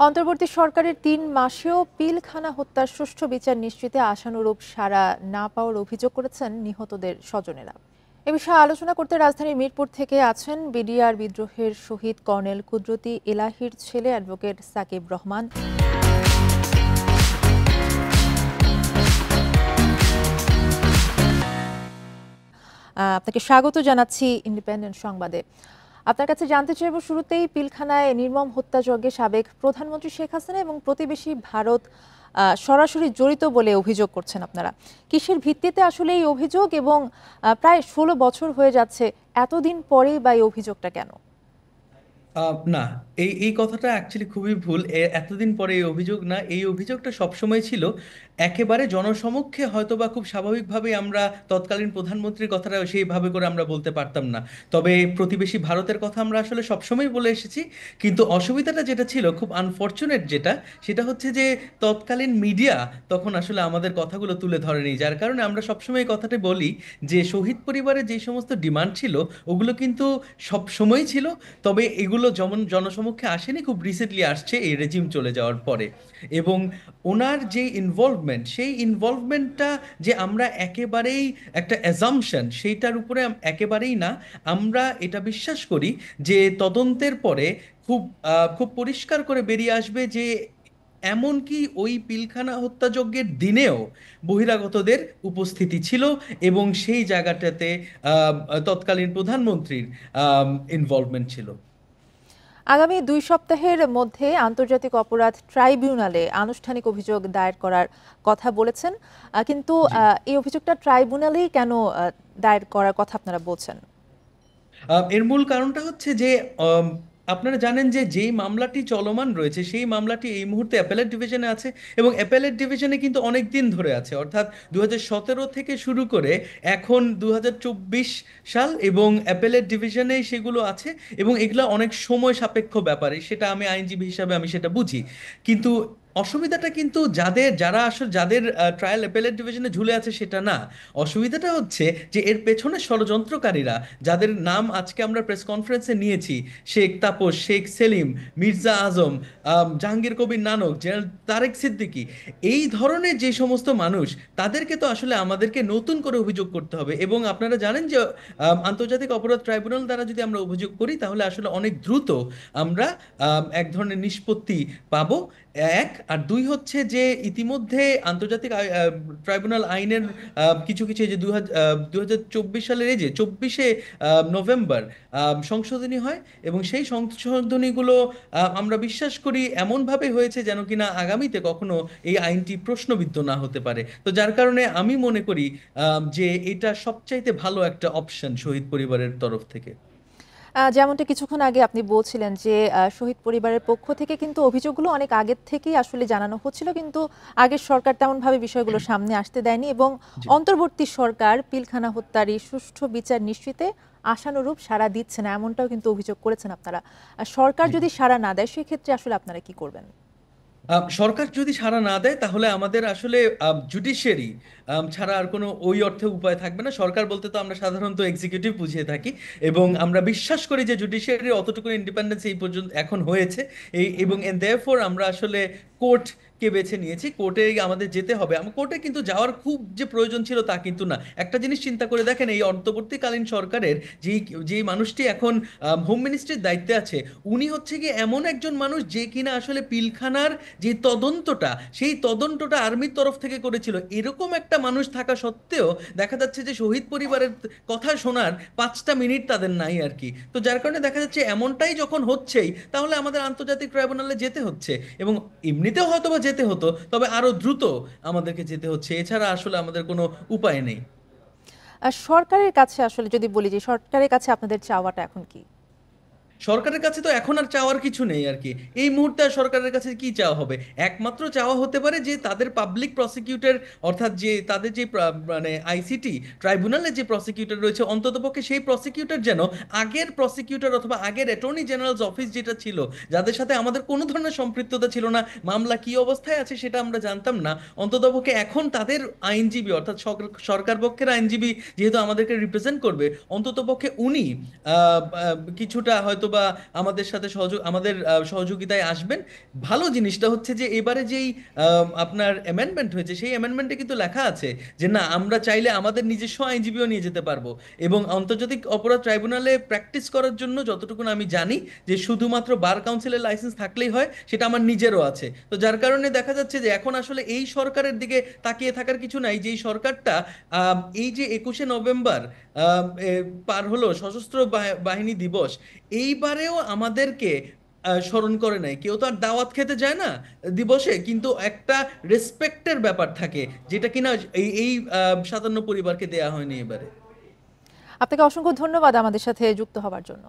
অন্তর্বর্তী সরকারের ৩ মাসেও পিলখানা হত্যার সুষ্ঠু বিচার নিশ্চিতে আশানুরূপ সাড়া না পাওয়ার অভিযোগ করেছেন নিহতদের স্বজনেরা। এ বিষয়ে আলোচনা করতে রাজধানীর মিরপুর থেকে আছেন বিডিআর বিদ্রোহের শহীদ কর্নেল কুদরতি এলাহির ছেলে অ্যাডভোকেট সাকিব রহমান। আপনাকে স্বাগত জানাচ্ছি ইন্ডিপেন্ডেন্ট সংবাদে। আপনার কাছে জানতে চাইব, শুরুতেই পিলখানায় নির্মম হত্যাযজ্ঞে সাবেক প্রধানমন্ত্রী শেখ হাসিনা এবং প্রতিবেশী ভারত সরাসরি জড়িত বলে অভিযোগ করছেন আপনারা। কিসের ভিত্তিতে আসলে এই অভিযোগ, এবং প্রায় ১৬ বছর হয়ে যাচ্ছে, এতদিন পরেই বা এই অভিযোগটা কেন? না, এই কথাটা অ্যাকচুয়ালি খুবই ভুল। এতদিন পরে এই অভিযোগ না, এই অভিযোগটা সবসময় ছিল একেবারে জনসমক্ষে। হয়তো বা খুব স্বাভাবিকভাবে আমরা তৎকালীন প্রধানমন্ত্রীর কথাটা সেইভাবে করে আমরা বলতে পারতাম না, তবে প্রতিবেশী ভারতের কথা আমরা আসলে সবসময় বলে এসেছি। কিন্তু অসুবিধাটা যেটা ছিল, খুব আনফর্চুনেট যেটা, সেটা হচ্ছে যে তৎকালীন মিডিয়া তখন আসলে আমাদের কথাগুলো তুলে ধরেনি, যার কারণে আমরা সবসময় এই কথাটা বলি যে শহীদ পরিবারের যে সমস্ত ডিমান্ড ছিল ওগুলো কিন্তু সব সময় ছিল। তবে এগুলো যেমন জনসমক্ষে আসেনি, খুব রিসেন্টলি আসছে এই রেজিম চলে যাওয়ার পরে। এবং ওনার যে ইনভলভমেন্ট, সেই ইনভলভমেন্টটা যে আমরা একেবারেই একটা অ্যাজাম্পশন, সেইটার উপরে একেবারেই না। আমরা এটা বিশ্বাস করি যে তদন্তের পরে খুব খুব পরিষ্কার করে বেরিয়ে আসবে যে এমনকি ওই পিলখানা হত্যাযজ্ঞের দিনেও বহিরাগতদের উপস্থিতি ছিল, এবং সেই জায়গাটাতে তৎকালীন প্রধানমন্ত্রীর ইনভলভমেন্ট ছিল। আগামী ২ সপ্তাহের মধ্যে আন্তর্জাতিক অপরাধ ট্রাইব্যুনালে আনুষ্ঠানিক অভিযোগ দায়ের করার কথা বলেছেন, কিন্তু জি। এই অভিযোগটা ট্রাইব্যুনালেই কেন দায়ের করার কথা আপনারা বলছেন? এর মূল কারণটা হচ্ছে যে আম, আপনারা জানেন যে যেই মামলাটি চলমান রয়েছে সেই মামলাটি এই মুহূর্তে অ্যাপেলেট ডিভিশনে আছে, এবং অ্যাপেলেট ডিভিশনে কিন্তু অনেক দিন ধরে আছে, অর্থাৎ ২০১৭ থেকে শুরু করে এখন ২০২৪ সাল, এবং অ্যাপেলেট ডিভিশনে সেগুলো আছে। এবং এগুলো অনেক সময় সাপেক্ষ ব্যাপারে, সেটা আমি আইনজীবী হিসাবে আমি সেটা বুঝি। কিন্তু অসুবিধাটা কিন্তু যারা আসলে যাদের ট্রায়াল অ্যাপেলেট ডিভিশনে ঝুলে আছে সেটা না। অসুবিধাটা হচ্ছে যে এর পেছনে ষড়যন্ত্রকারীরা, যাদের নাম আজকে আমরা প্রেস কনফারেন্সে নিয়েছি, শেখ তাপস, শেখ সেলিম, মির্জা আজম, জাহাঙ্গীর কবির নানক, জেনারেল তারেক সিদ্দিকী, এই ধরনের যে সমস্ত মানুষ, তাদেরকে তো আসলে আমাদেরকে নতুন করে অভিযোগ করতে হবে। এবং আপনারা জানেন যে আন্তর্জাতিক অপরাধ ট্রাইব্যুনাল দ্বারা যদি আমরা অভিযোগ করি তাহলে আসলে অনেক দ্রুত আমরা এক ধরনের নিষ্পত্তি পাবো। এক আর দুই হচ্ছে যে ইতিমধ্যে আন্তর্জাতিক ট্রাইব্যুনাল আইনের কিছু কিছু, এই যে 2024 সালের এই যে 24শে নভেম্বর সংশোধনী হয়, এবং সেই সংশোধনীগুলো আমরা বিশ্বাস করি এমনভাবে হয়েছে যেন কিনা আগামীতে কখনো এই আইনটি প্রশ্নবিদ্ধ না হতে পারে। তো যার কারণে আমি মনে করি যে এটা সবচাইতে ভালো একটা অপশন শহীদ পরিবারের তরফ থেকে। যেমনটা কিছুক্ষণ আগে আপনি বলছিলেন যে শহীদ পরিবারের পক্ষ থেকে কিন্তু অভিযোগগুলো অনেক আগের থেকেই আসলে জানানো হচ্ছিল, কিন্তু আগের সরকার তেমনভাবে বিষয়গুলো সামনে আসতে দেয়নি, এবং জি। অন্তর্বর্তী সরকার পিলখানা হত্যার এই সুষ্ঠু বিচার নিশ্চিতে আশানুরূপ সাড়া দিচ্ছে না, এমনটাও কিন্তু অভিযোগ করেছেন আপনারা। সরকার জি। যদি সাড়া না দেয় সেক্ষেত্রে আসলে আপনারা কি করবেন? সরকার যদি সাড়া না দেয় তাহলে আমাদের আসলে জুডিশিয়ারি ছাড়া আর কোনো ওই অর্থে উপায় থাকবে না। সরকার বলতে তো আমরা সাধারণত এক্সিকিউটিভ বুঝিয়ে থাকি, এবং আমরা বিশ্বাস করি যে জুডিশিয়ারির অতটুকু ইন্ডিপেন্ডেন্স এই পর্যন্ত এখন হয়েছে। এবং দেয়ারফর আমরা আসলে কোর্টকে বেছে নিয়েছি। কোর্টে আমাদের যেতে হবে। কোর্টে কিন্তু যাওয়ার খুব যে প্রয়োজন ছিল তা কিন্তু না। একটা জিনিস চিন্তা করে দেখেন, এই অন্তর্বর্তীকালীন সরকারের যেই যেই মানুষটি এখন হোম মিনিস্ট্রির দায়িত্বে আছে, উনি হচ্ছে কি এমন একজন মানুষ যে কিনা আসলে পিলখানার যে তদন্তটা, সেই তদন্তটা আর্মির তরফ থেকে করেছিল। এরকম একটা মানুষ থাকা সত্ত্বেও দেখা যাচ্ছে যে শহীদ পরিবারের কথা শোনার 5টা মিনিট তাদের নাই আর কি। তো যার কারণে দেখা যাচ্ছে এমনটাই যখন হচ্ছেই, তাহলে আমাদের আন্তর্জাতিক ট্রাইব্যুনালে যেতে হচ্ছে। এবং এমনিতেও হয়তো বা যেতে হতো, তবে আরো দ্রুত আমাদেরকে যেতে হচ্ছে, এছাড়া আসলে আমাদের কোনো উপায় নেই। সরকারের কাছে আসলে যদি বলি যে সরকারের কাছে আপনাদের চাওয়াটা এখন কি? সরকারের কাছে তো এখন আর চাওয়ার কিছু নেই আর কি। এই মুহূর্তে আর সরকারের কাছে কি চাওয়া হবে? একমাত্র চাওয়া হতে পারে যে তাদের পাবলিক প্রসিকিউটর, অর্থাৎ যে তাদের যে মানে আইসিটি ট্রাইব্যুনালের যে প্রসিকিউটর রয়েছে, অন্ততপক্ষে সেই প্রসিকিউটর যেন আগের প্রসিকিউটর অথবা আগের অ্যাটর্নি জেনারেলস অফিস যেটা ছিল, যাদের সাথে আমাদের কোনো ধরনের সম্পৃক্ততা ছিল না, মামলা কি অবস্থায় আছে সেটা আমরা জানতাম না, অন্ততপক্ষে এখন তাদের আইনজীবী, অর্থাৎ সরকার পক্ষের আইনজীবী যেহেতু আমাদেরকে রিপ্রেজেন্ট করবে, অন্ততপক্ষে উনি কিছুটা হয়তো বা আমাদের সাথে আমাদের সহযোগিতায় আসবেন। ভালো জিনিসটা হচ্ছে যে এবারে যেই আপনার অ্যামেন্ডমেন্ট হয়েছে সেই অ্যামেন্ডমেন্টে কিন্তু লেখা আছে যে না, আমরা চাইলে আমাদের নিজস্ব আইনজীবীও নিয়ে যেতে পারবো। এবং আন্তর্জাতিক অপরাধ ট্রাইব্যুনালে প্র্যাকটিস করার জন্য যতটুকু আমি জানি যে শুধুমাত্র বার কাউন্সিলের লাইসেন্স থাকলেই হয়, সেটা আমার নিজেরও আছে। তো যার কারণে দেখা যাচ্ছে যে এখন আসলে এই সরকারের দিকে তাকিয়ে থাকার কিছু নাই, যে এই সরকারটা এই যে 21শে নভেম্বর পার হলো সশস্ত্র বাহিনী দিবস, এইবারেও আমাদেরকে স্মরণ করে নাই। কেউ তো আর দাওয়াত খেতে যায় না দিবসে, কিন্তু একটা রেসপেক্টের ব্যাপার থাকে, যেটা কিনা এই এই 57 পরিবারকে দেয়া হয়নি এবারে। আপনাকে অসংখ্য ধন্যবাদ আমাদের সাথে যুক্ত হওয়ার জন্য।